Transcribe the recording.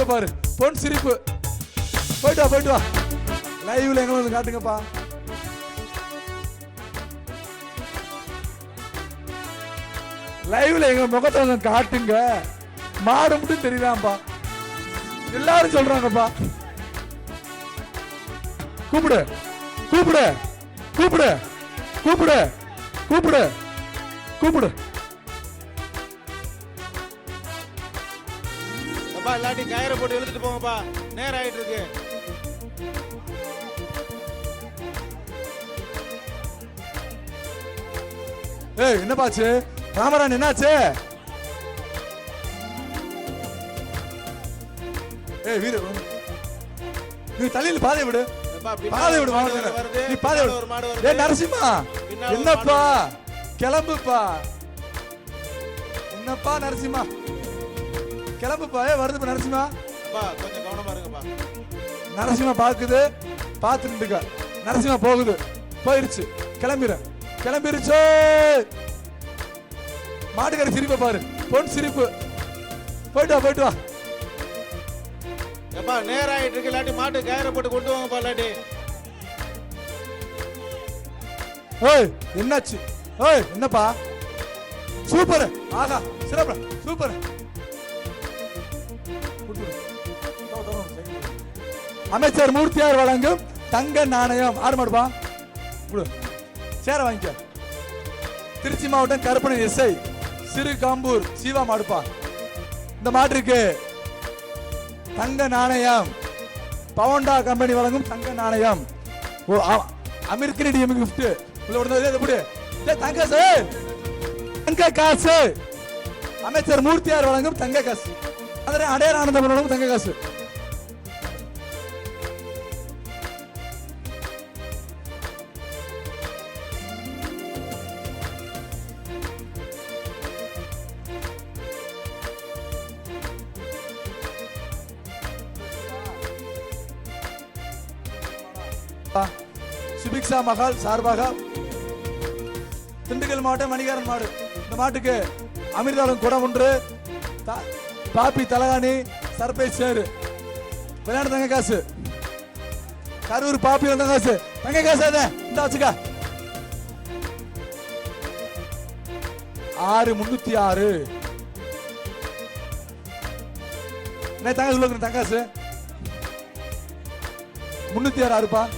சிரிப்பை பாரு, பொன் சிரிப்பு. போயிட்டு வா, போயிட்டு வா. லைவ்ல எங்களை வந்து காட்டுங்கப்பா. லைவ்ல எங்க முகத்தை வந்து காட்டுங்க. மாடு மட்டும் தெரியலாம்பா, எல்லாரும் சொல்றாங்கப்பா. கூப்பிடு கூப்பிடு கூப்பிடு கூப்பிடு கூப்பிடு கூப்பிடு. இல்லாட்டி கயிறை போட்டு இழுத்துட்டு போங்கப்பா, நேரம் ஆயிட்டு இருக்கு. ஏய் என்னப்பாச்சு ராமரான், என்னாச்சு? ஏய் வீர, நீ தலையில பாதை விடு, பாதை விடு. நீ பாதை விடு. ஏ நரசிம்மா, என்னப்பா கிளம்புப்பா, என்னப்பா நரசிம்மா கிளம்புப்பா. ஏ வருதுப்பா நரசிம்மா, கொஞ்சம் கவனமா இருங்கப்பா. நரசிம்மா பாக்குது, பாத்துட்டு நரசிம்மா போகுது, போயிருச்சு, கிளம்பிற கிளம்பிருச்சு. மாட்டுக்காரி சிரிப்பை பாரு, பொன் சிரிப்பு. போயிட்டு வா, போயிட்டு வா. எப்பா நேரம் ஆயிட்டு இருக்கு, இல்லாட்டி மாட்டு கயிறை போட்டு கொண்டு வாங்கப்பா. இல்லாட்டி ஏய் என்னாச்சு? ஏய் என்னப்பா? சூப்பர், ஆகா சிறப்பு, சூப்பர். அமைச்சர் மூர்த்தியார் வழங்கும் தங்க நாணயம். ஆறு மாடுப்பா, சேர வாங்கிக்க. திருச்சி மாவட்டம் கருப்பணை எஸ்ஐ சிறு காம்பூர் சீவா மாடுப்பா. இந்த மாட்டிற்கு தங்க நாணயம், பவுண்டா கம்பெனி வழங்கும் தங்க நாணயம். அமெரிக்கன் கிஃப்ட் தங்க காசு. அமைச்சர் மூர்த்தியார் வழங்கும் தங்க காசு. அடையார் ஆனந்தம் வழங்கும் தங்க காசு. சுபிக்ஷா மகால் சார்பாக திண்டுக்கல் மாவட்டம் மணிகாரன் மாடு. இந்த மாட்டுக்கு அமிர்தாலம் குடம் ஒன்று, பாப்பி தலகாணி, சர்பேஸ் சேரு, விளையாடு தங்க காசு. கரூர் பாப்பி தங்க காசு, தங்க காசு இந்த வச்சுக்க. 6306 தங்க காசு 306 ரூபாய்.